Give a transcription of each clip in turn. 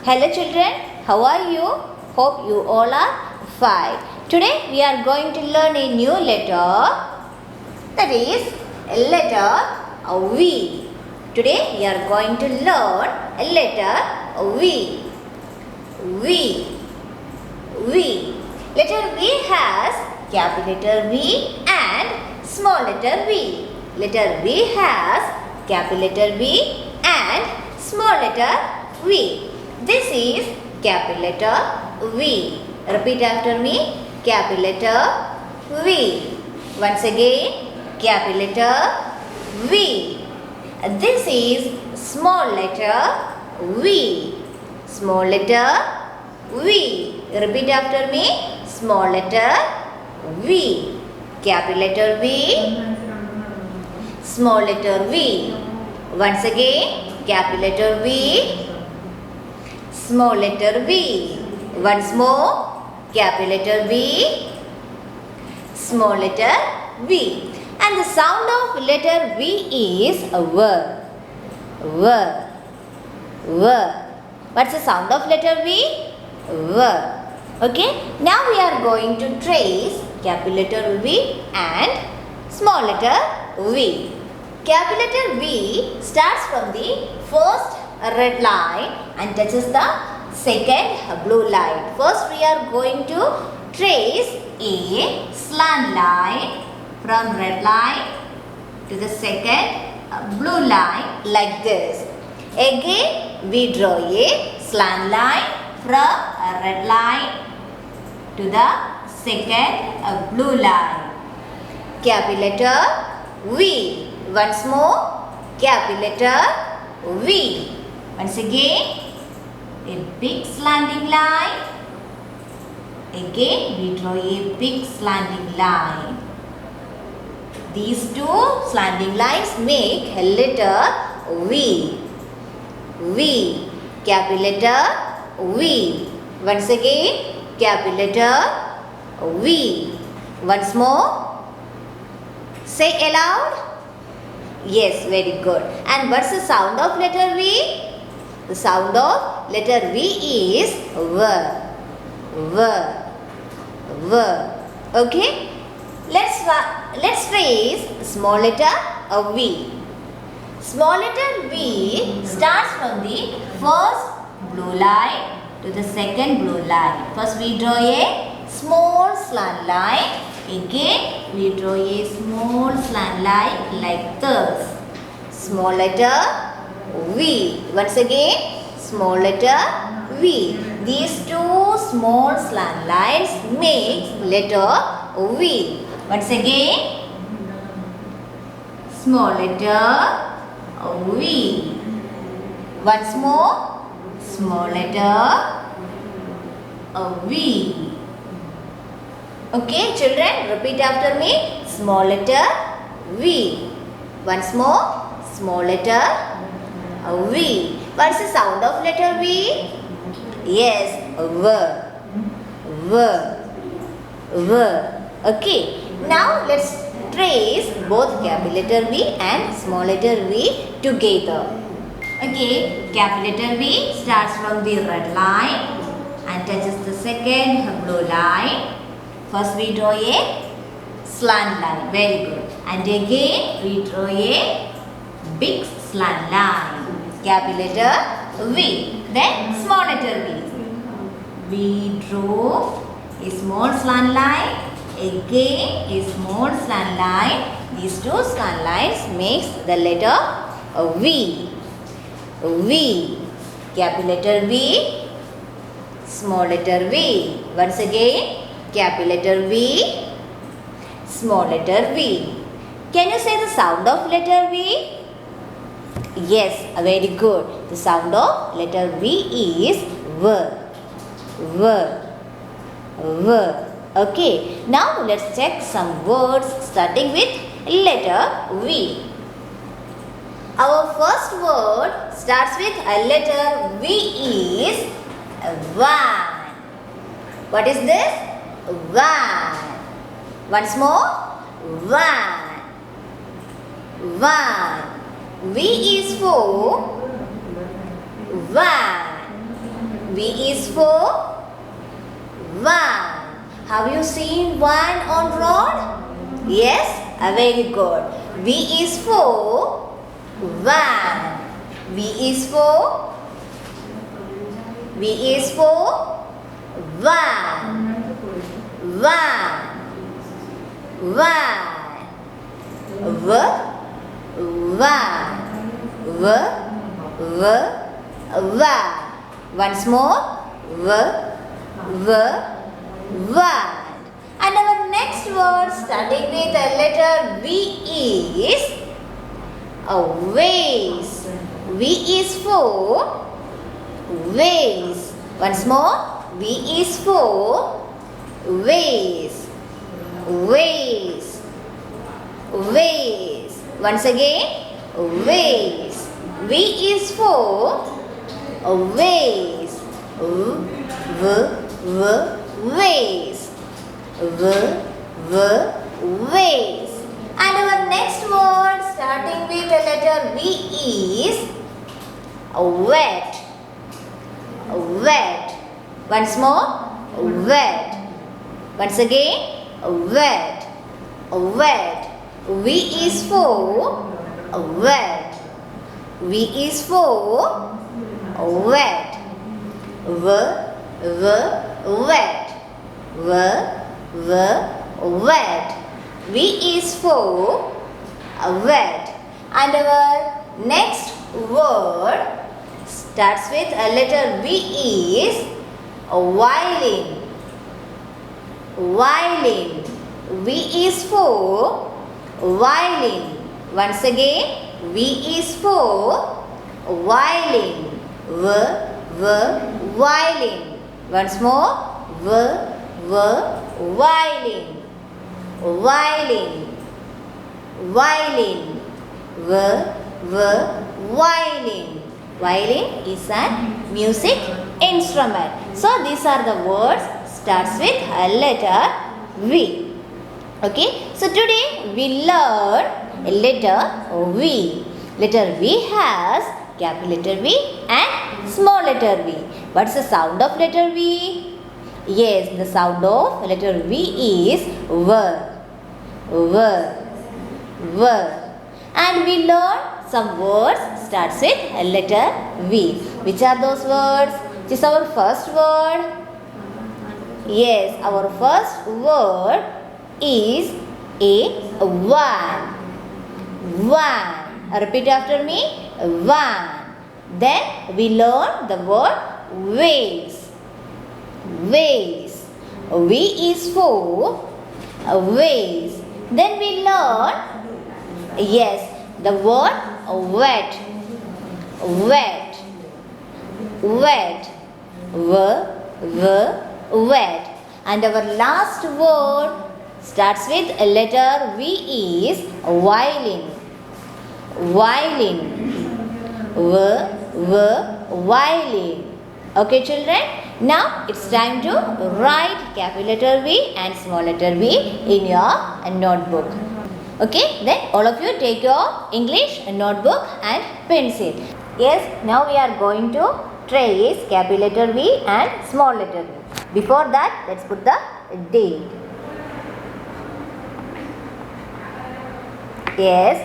Hello children, how are you? Hope you all are fine. Today we are going to learn a new letter, that is letter V. Today we are going to learn a letter V. V. V. Letter V has capital letter V and small letter v. Letter V has capital letter V and small letter v. This is capital letter V. Repeat after me. Capital letter V. Once again, capital letter V. This is small letter V. Small letter V. Repeat after me. Small letter V. Capital letter V. Small letter V. Once again, capital letter V. Small letter V. Once more, capital letter V. Small letter V. And the sound of letter V is a V. V. V. What's the sound of letter V? V. Okay. Now we are going to trace capital letter V and small letter V. Capital letter V starts from the first red line and touches the second blue line. First we are going to trace a slant line from red line to the second blue line like this. Again we draw a slant line from a red line to the second blue line. Capital letter V. Once more, capital letter V. Once again, a big slanting line. Again, we draw a big slanting line. These two slanting lines make a letter V. V. Capital letter V. Once again, capital letter V. Once more. Say aloud. Yes, very good. And what's the sound of letter V? The sound of letter V is V. V. V. Okay. Let's trace small letter V. Small letter V starts from the first blue line to the second blue line. First we draw a small slant line. Again we draw a small slant line like this. Small letter V. Once again, small letter V. These two small slant lines make letter V. Once again, small letter V. Once more, small letter V. Okay, children, repeat after me. Small letter V. Once more, small letter V. What's the sound of letter V? Yes, V. V. V. Okay. Now let's trace both capital letter V and small letter V together. Okay, capital letter V starts from the red line and touches the second blue line. First we draw a slant line. Very good. And again we draw a big slant line. Capital letter V. Then small letter V. We draw a small slant line. Again a small slant line. These two slant lines makes the letter V. V. Capital letter V. Small letter V. Once again, capital letter V. Small letter V. Can you say the sound of letter V? Yes, very good. The sound of letter V is V. V. V. Okay. Now let's check some words starting with letter V. Our first word starts with a letter V is van. What is this? Van. Once more. Van. Van. V is for van. V is for van. Have you seen van on road? Yes, very good. V is for van. V is for van. Van. Van. Van. Van. Once more. Van. And our next word starting with the letter V is vase. V is for vase. Once more. V is for vase. Vase. Vase. Once again. Vase. V is for vase. Vase. Vase. And our next word starting with the letter V is wet. Wet. Once more. Wet. Once again. Wet. Wet. V is for wet. V is for wet. Wet. Wet. V is for wet. And our next word starts with a letter V is violin. Violin. V is for violin. Once again, V is for violin. Violin. Once more, violin. Violin. Violin. Violin. Violin is a music instrument. So these are the words starts with a letter V. Okay. So today we learn a letter V. Letter V has capital letter V and small letter V. What's the sound of letter V? Yes, the sound of letter V is V. And we learn some words starts with a letter V. Which are those words? Which is our first word? Yes, our first word is a van. Van. Repeat after me. Van. Then we learn the word vase. Vase. V is for vase. Then we learn, yes, the word wet. Wet. Wet. Wet. And our last word starts with a letter V is violin. Violin. Violin. Okay, children. Now it's time to write capital letter V and small letter V in your notebook. Okay, then all of you take your English notebook and pencil. Yes, now we are going to trace capital letter V and small letter V. Before that, let's put the date. Yes,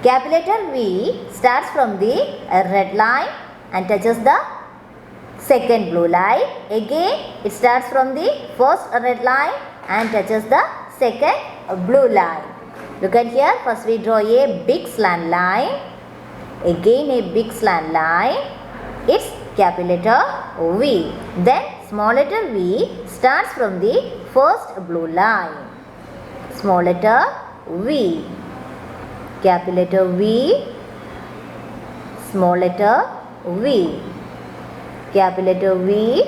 capital letter V starts from the red line and touches the second blue line. Again, it starts from the first red line and touches the second blue line. Look at here. First we draw a big slant line. Again a big slant line. It's capital letter V. Then small letter V starts from the first blue line. Small letter V. Capital letter V. Small letter V. Capital letter V.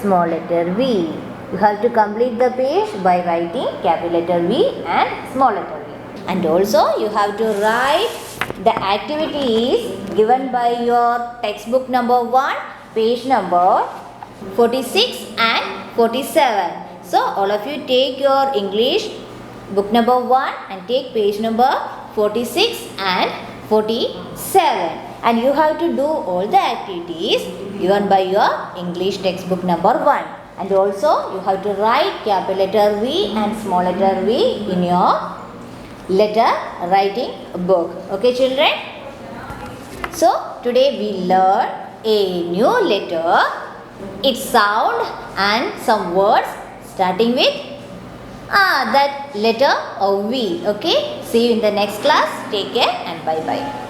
Small letter V. You have to complete the page by writing capital letter V and small letter V. And also you have to write the activities given by your textbook number 1, page number 46 and 47. So all of you take your English book number 1 and take page number 46 and 47. And you have to do all the activities given by your English textbook number 1. And also you have to write capital letter V and small letter V in your letter writing book. Okay children? So today we learn a new letter, its sound and some words starting with that letter of V. Okay? See you in the next class. Take care and bye bye.